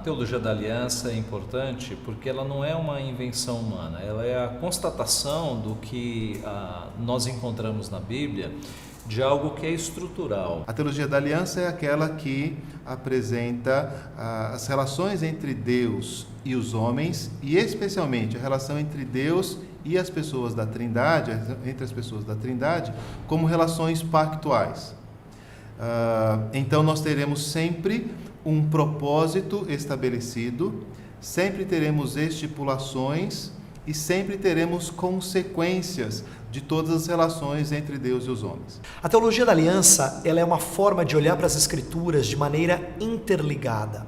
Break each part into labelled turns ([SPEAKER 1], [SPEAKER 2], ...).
[SPEAKER 1] teologia da aliança é importante porque ela não é uma invenção humana, ela é a constatação do que nós encontramos na Bíblia de algo que é estrutural.
[SPEAKER 2] A teologia da aliança é aquela que apresenta as relações entre Deus e os homens, e especialmente a relação entre Deus e as pessoas da Trindade, entre as pessoas da Trindade, como relações pactuais. Então nós teremos sempre um propósito estabelecido, sempre teremos estipulações e sempre teremos consequências de todas as relações entre Deus e os homens.
[SPEAKER 3] A teologia da aliança, ela é uma forma de olhar para as Escrituras de maneira interligada.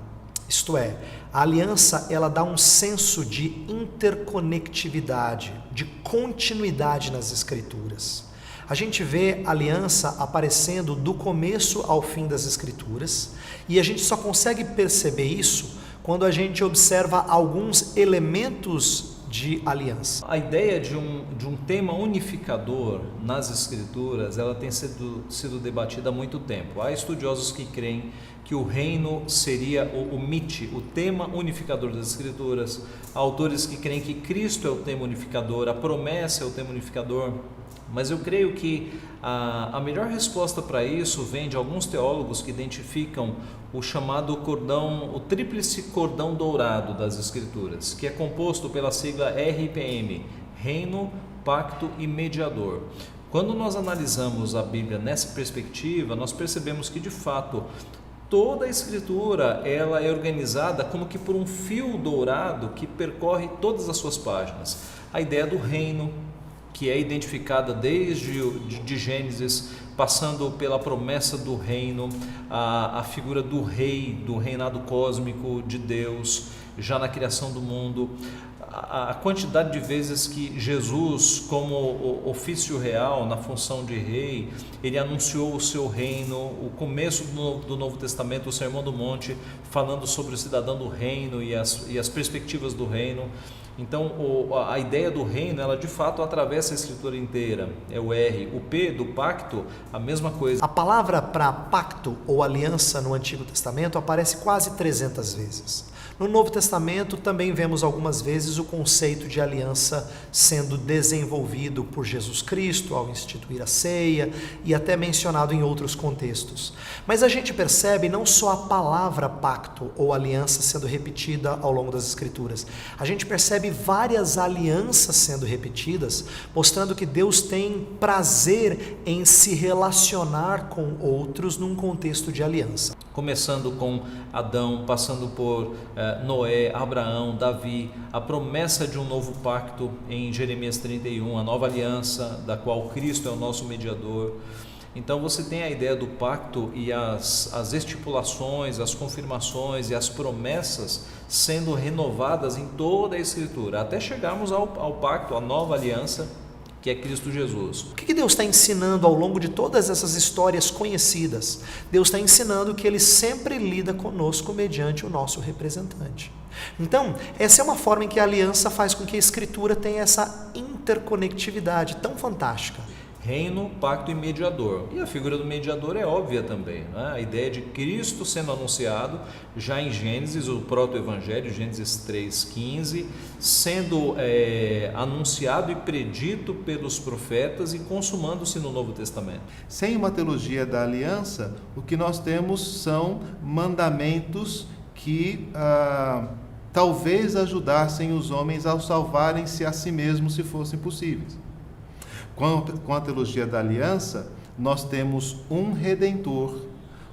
[SPEAKER 3] Isto é, a aliança ela dá um senso de interconectividade, de continuidade nas Escrituras. A gente vê a aliança aparecendo do começo ao fim das Escrituras e a gente só consegue perceber isso quando a gente observa alguns elementos de aliança.
[SPEAKER 1] A ideia de um tema unificador nas Escrituras, ela tem sido debatida há muito tempo. Há estudiosos que creem que o reino seria o MIT, o tema unificador das Escrituras. Há autores que creem que Cristo é o tema unificador, a promessa é o tema unificador. Mas eu creio que a melhor resposta para isso vem de alguns teólogos que identificam o chamado cordão, o tríplice cordão dourado das Escrituras, que é composto pela sigla RPM, Reino, Pacto e Mediador. Quando nós analisamos a Bíblia nessa perspectiva, nós percebemos que de fato toda a Escritura ela é organizada como que por um fio dourado que percorre todas as suas páginas. A ideia do reino, que é identificada desde de Gênesis, passando pela promessa do reino, a figura do rei, do reinado cósmico de Deus, já na criação do mundo, a quantidade de vezes que Jesus, como ofício real, na função de rei, ele anunciou o seu reino, o começo do Novo Testamento, o Sermão do Monte, falando sobre o cidadão do reino e as perspectivas do reino. Então, a ideia do reino, ela de fato atravessa a Escritura inteira, é o R. O P do pacto, a mesma coisa.
[SPEAKER 3] A palavra para pacto ou aliança no Antigo Testamento aparece quase 300 vezes. No Novo Testamento também vemos algumas vezes o conceito de aliança sendo desenvolvido por Jesus Cristo ao instituir a ceia e até mencionado em outros contextos. Mas a gente percebe não só a palavra pacto ou aliança sendo repetida ao longo das Escrituras, a gente percebe várias alianças sendo repetidas, mostrando que Deus tem prazer em se relacionar com outros num contexto de aliança.
[SPEAKER 1] Começando com Adão, passando por Noé, Abraão, Davi, a promessa de um novo pacto em Jeremias 31, a nova aliança da qual Cristo é o nosso mediador. Então você tem a ideia do pacto e as estipulações, as confirmações e as promessas sendo renovadas em toda a Escritura, até chegarmos ao pacto, à nova aliança, que é Cristo Jesus.
[SPEAKER 3] O que Deus está ensinando ao longo de todas essas histórias conhecidas? Deus está ensinando que Ele sempre lida conosco mediante o nosso representante. Então, essa é uma forma em que a aliança faz com que a Escritura tenha essa interconectividade tão fantástica.
[SPEAKER 1] Reino, pacto e mediador. E a figura do mediador é óbvia também, né? A ideia de Cristo sendo anunciado já em Gênesis, o proto-evangelho, Gênesis 3,15, sendo anunciado e predito pelos profetas e consumando-se no Novo Testamento.
[SPEAKER 2] Sem uma teologia da aliança, o que nós temos são mandamentos que talvez ajudassem os homens a salvarem-se a si mesmos se fossem possíveis. Com a teologia da aliança, nós temos um Redentor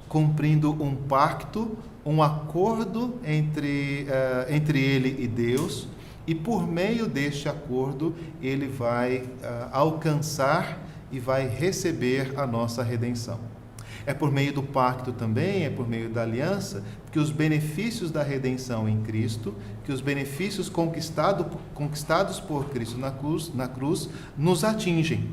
[SPEAKER 2] cumprindo um pacto, um acordo entre ele e Deus, e por meio deste acordo ele vai alcançar e vai receber a nossa redenção. É por meio do pacto também, é por meio da aliança, que os benefícios da redenção em Cristo, que os benefícios conquistados por Cristo na cruz nos atingem.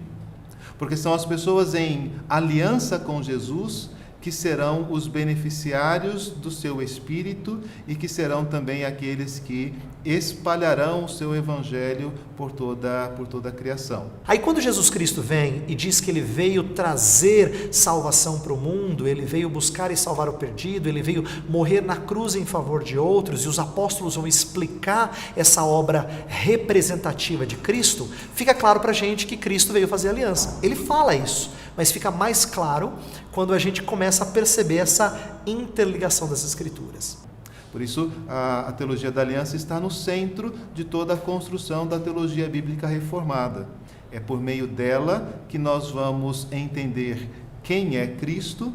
[SPEAKER 2] Porque são as pessoas em aliança com Jesus que serão os beneficiários do seu Espírito e que serão também aqueles que espalharão o seu Evangelho por toda a criação.
[SPEAKER 3] Aí quando Jesus Cristo vem e diz que ele veio trazer salvação para o mundo, ele veio buscar e salvar o perdido, ele veio morrer na cruz em favor de outros, e os apóstolos vão explicar essa obra representativa de Cristo, fica claro para a gente que Cristo veio fazer aliança. Ele fala isso, mas fica mais claro quando a gente começa a perceber essa interligação das Escrituras.
[SPEAKER 2] Por isso, a teologia da aliança está no centro de toda a construção da teologia bíblica reformada. É por meio dela que nós vamos entender quem é Cristo,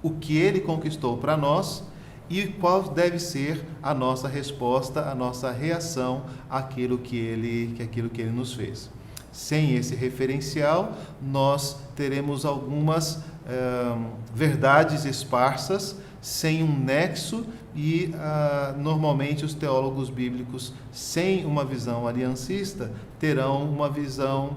[SPEAKER 2] o que ele conquistou para nós e qual deve ser a nossa resposta, a nossa reação àquilo que ele nos fez. Sem esse referencial, nós teremos algumas verdades esparsas, sem um nexo, e normalmente os teólogos bíblicos, sem uma visão aliancista, terão uma visão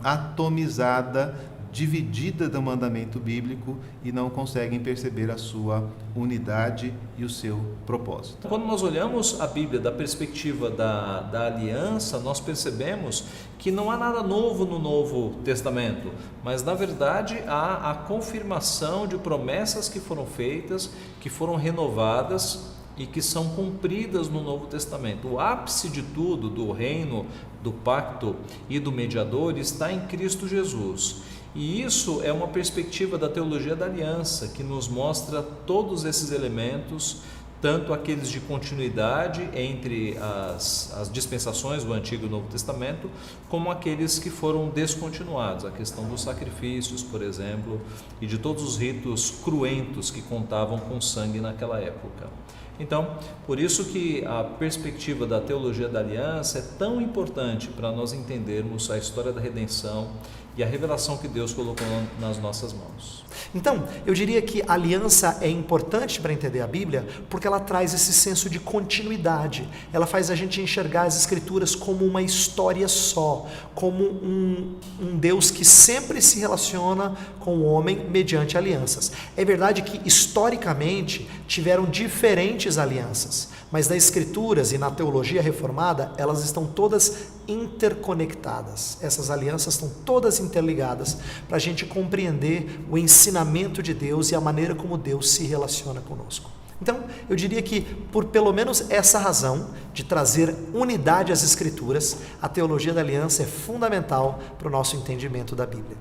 [SPEAKER 2] atomizada, dividida do mandamento bíblico, e não conseguem perceber a sua unidade e o seu propósito.
[SPEAKER 1] Quando nós olhamos a Bíblia da perspectiva da aliança, nós percebemos que não há nada novo no Novo Testamento, mas na verdade há a confirmação de promessas que foram feitas, que foram renovadas e que são cumpridas no Novo Testamento. O ápice de tudo, do reino, do pacto e do mediador, está em Cristo Jesus. E isso é uma perspectiva da teologia da aliança, que nos mostra todos esses elementos, tanto aqueles de continuidade entre as dispensações do Antigo e Novo Testamento, como aqueles que foram descontinuados, a questão dos sacrifícios, por exemplo, e de todos os ritos cruentos que contavam com sangue naquela época. Então, por isso que a perspectiva da teologia da aliança é tão importante para nós entendermos a história da redenção e a revelação que Deus colocou nas nossas mãos.
[SPEAKER 3] Então, eu diria que a aliança é importante para entender a Bíblia porque ela traz esse senso de continuidade. Ela faz a gente enxergar as Escrituras como uma história só, como um Deus que sempre se relaciona com o homem mediante alianças. É verdade que, historicamente, tiveram diferentes alianças, mas nas Escrituras e na teologia reformada, elas estão todas interconectadas. Essas alianças estão todas interligadas para a gente compreender o ensinamento de Deus e a maneira como Deus se relaciona conosco. Então, eu diria que, por pelo menos essa razão de trazer unidade às Escrituras, a teologia da aliança é fundamental para o nosso entendimento da Bíblia.